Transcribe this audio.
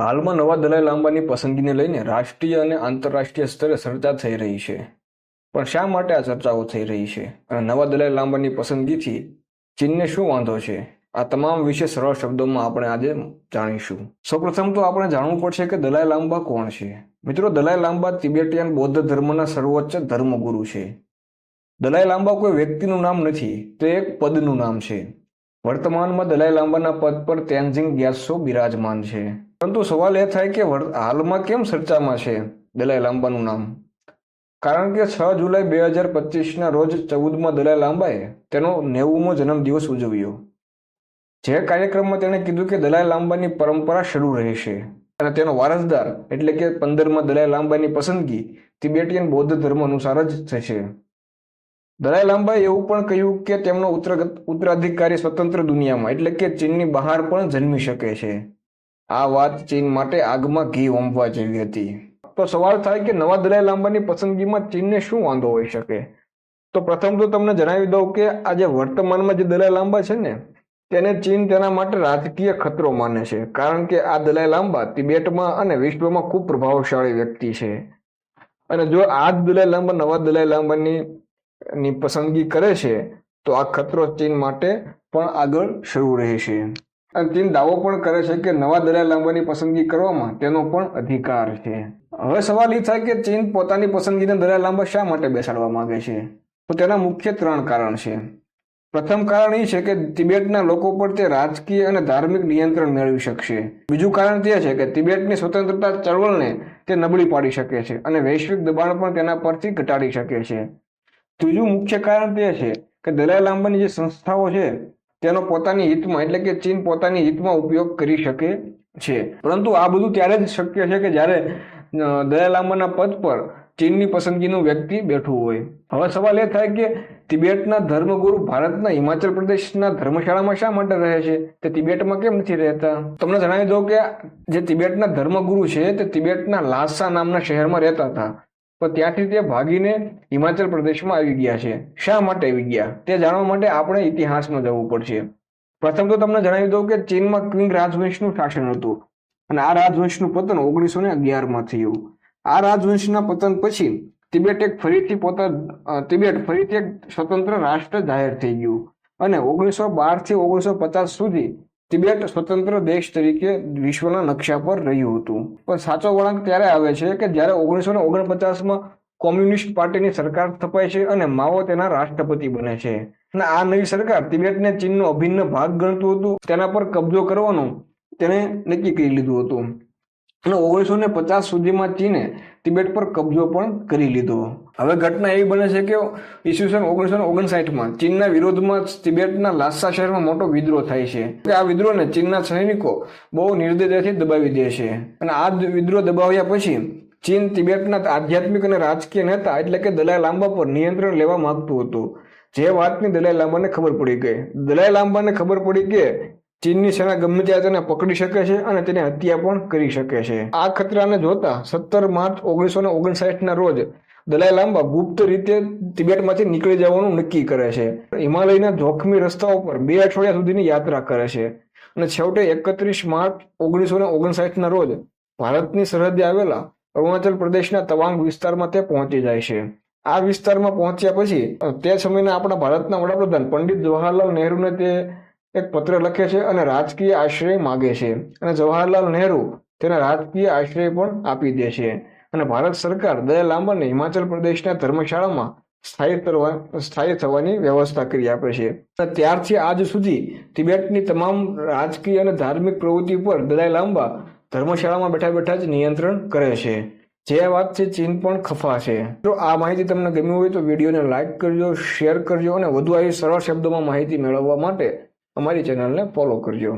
હાલમાં નવા દલાઈ લાંબાની પસંદગીને લઈને રાષ્ટ્રીય અને આંતરરાષ્ટ્રીય સ્તરે ચર્ચા થઈ રહી છે. પણ શા માટે આ ચર્ચાઓ થઈ રહી છે અને નવા દલાઈ લાંબાની પસંદગીથી ચીનને શું વાંધો છે? આ તમામ વિશે સરળ શબ્દોમાં આપણે આજે જાણીશું. સૌપ્રથમ તો આપણે જાણવું પડશે કે દલાઈ લાંબા કોણ છે. મિત્રો, દલાઈ લાંબા તિબેટિયન બૌદ્ધ ધર્મના સર્વોચ્ચ ધર્મગુરુ છે. દલાઈ લાંબા કોઈ વ્યક્તિનું નામ નથી, તે એક પદનું નામ છે. વર્તમાનમાં દલાઈ લાંબાના પદ પર તેન્ઝિંગ ગ્યાત્સો બિરાજમાન છે. પરંતુ સવાલ એ થાય કે હાલમાં કેમ ચર્ચામાં છે દલાઈ લાંબાનું નામ? કારણ કે 6 જુલાઈ 2025ના રોજ 14મા દલાઈ લાંબાએ તેનો 90મો જન્મદિવસ ઉજવ્યો. જે કાર્યક્રમમાં તેણે કીધું કે દલાઈ લાંબાની પરંપરા શરૂ રહેશે અને તેનો વારસદાર એટલે કે 15મા દલાઈ લાંબાની પસંદગી તિબેટિયન બૌદ્ધ ધર્મ અનુસાર જ થશે. દલાઈ લાંબાએ એવું પણ કહ્યું કે તેમનો ઉત્તરાધિકારી સ્વતંત્ર દુનિયામાં એટલે કે ચીનની બહાર પણ જન્મી શકે છે. આ વાત ચીન માટે આગમાં ઘી હોમવા જેવી હતી. તો સવાલ થાય કે નવા દલાઈ લાંબાની પસંદગીમાં ચીનને શું વાંધો હોઈ શકે? તો પ્રથમ તો તમને જણાવી દઉં કે આજે વર્તમાનમાં જે દલાઈ લાંબા છે ને, તેને ચીન તેના માટે રાજકીય ખતરો માને છે. કારણ કે આ દલાઈ લાંબા તિબેટમાં અને વિશ્વમાં ખૂબ પ્રભાવશાળી વ્યક્તિ છે. અને જો આ જ દલાઈ લાંબા નવા દલાઈ લાંબાની પસંદગી કરે છે તો આ ખતરો ચીન માટે પણ આગળ શરૂ રહેશે. અને ચીન દાવો પણ કરે છે કે નવા દલાઈ લાંબાની પસંદગી કરવામાં તેનો પણ અધિકાર છે. હવે સવાલ એ થાય કે ચીન પોતાની પસંદગીને દલાઈ લાંબા શા માટે બેસાડવા માંગે છે? તો તેના મુખ્ય 3 કારણ છે. પ્રથમ કારણ એ છે કે તિબેટના લોકો પર તે રાજકીય અને ધાર્મિક નિયંત્રણ મેળવી શકશે. બીજું કારણ તે છે કે તિબેટની સ્વતંત્રતા ચળવળને તે નબળી પાડી શકે છે અને વૈશ્વિક દબાણ પણ તેના પરથી ઘટાડી શકે છે. ત્રીજું મુખ્ય કારણ તે છે કે દલાઈ લાંબાની જે સંસ્થાઓ છે તેનો પોતાની હિતમાં એટલે કે ચીન પોતાની હિતમાં ઉપયોગ કરી શકે છે. પરંતુ આ બધું ત્યારે જ શક્ય છે કે જ્યારે દલાઈ લાંબાના પદ પર ચીનની પસંદગીનું વ્યક્તિ બેઠું હોય. હવે સવાલ એ થાય કે તિબેટના ધર્મગુરુ ભારતના હિમાચલ પ્રદેશના ધર્મશાળામાં શા માટે રહે છે? તે તિબેટમાં કેમ નથી રહેતા? તમને જણાવી દઉં કે જે તિબેટના ધર્મગુરુ છે તે તિબેટના લાસા નામના શહેરમાં રહેતા હતા. પણ ત્યાંથી તે ભાગીને હિમાચલ પ્રદેશમાં આવી ગયા છે. શા માટે આવી ગયા તે જાણવા માટે આપણે ઇતિહાસમાં જવું પડશે. પ્રથમ તો તમને જણાવી દઉં કે ચીનમાં ક્વિંગ રાજવંશનું શાસન હતું અને આ રાજવંશનું પતન 1911માં થયું. આ રાજવંશના પતન પછી તિબેટ ફરીથી એક સ્વતંત્ર રાષ્ટ્ર જાહેર થઈ ગયું અને 1912 થી 1950 સુધી તિબેટ સ્વતંત્ર દેશ તરીકે વિશ્વના નકશા પર રહ્યું હતું. પણ સાચો વળાંક ત્યારે આવે છે કે જ્યારે 1949માં કોમ્યુનિસ્ટ પાર્ટીની સરકાર સ્થપાય છે અને માઓ તેના રાષ્ટ્રપતિ બને છે. અને આ નવી સરકાર તિબેટને ચીનનો અભિન્ન ભાગ ગણતું હતું. તેના પર કબજો કરવાનું તેને નક્કી કરી લીધું હતું અને 1950 સુધીમાં ચીને તિબેટ પર કબજો પણ કરી લીધો. હવે ઘટના એવી બને છે કે ઈસવીસન 1959માં ચીનના વિરોધમાં તિબેટના લાસા શહેરમાં મોટો વિદ્રોહ થાય છે. આ વિદ્રોહને ચીનના સૈનિકો બહુ નિર્દયતાથી દબાવી દે છે અને આ વિદ્રોહ દબાવ્યા પછી ચીન તિબેટના આધ્યાત્મિક અને રાજકીય નેતા એટલે કે દલાઈ લાંબા પર નિયંત્રણ લેવા માંગતું હતું. જે વાતની દલાઈ લાંબાને ખબર પડી ગઈ. દલાઈ લાંબાને ખબર પડી કે ચીનની સેના ગમે ત્યાં તેને પકડી શકે છે અને તેને હત્યા પણ કરી શકે છે. આ ખતરાને જોતા 17 માર્ચ 1959ના રોજ દલાઈ લાંબા ગુપ્ત રીતે તિબેટમાંથી નીકળી જવાનું નક્કી કરે છે. હિમાલયના જોખમી રસ્તાઓ પર 2 અઠવાડિયા સુધીની યાત્રા કરે છે અને છેવટે 31 માર્ચ 1959ના રોજ ભારતની સરહદે આવેલા અરુણાચલ પ્રદેશના તવાંગ વિસ્તારમાં તે પહોંચી જાય છે. આ વિસ્તારમાં પહોંચ્યા પછી તે સમયના આપણા ભારતના વડાપ્રધાન પંડિત જવાહરલાલ નહેરુને તે એક પત્ર લખે છે અને રાજકીય આશ્રય માગે છે અને જવાહરલાલ નહેરુ તેને રાજકીય આશ્રય પણ આપી દે છે અને ભારત સરકાર દલાઈ લાંબાને હિમાચલ પ્રદેશના ધર્મશાળામાં સ્થાયી થવાની વ્યવસ્થા કરી આપે છે. ત્યારથી આજ સુધી તિબેટની તમામ રાજકીય અને ધાર્મિક પ્રવૃત્તિ પર દલાઈ લાંબા ધર્મશાળામાં બેઠા બેઠા જ નિયંત્રણ કરે છે. જે વાતથી ચીન પણ ખફા છે. જો આ માહિતી તમને ગમી હોય તો વિડીયોને લાઇક કરજો, શેર કરજો અને વધુ આવી સરળ શબ્દોમાં માહિતી મેળવવા માટે અમારી ચેનલને ફોલો કરજો.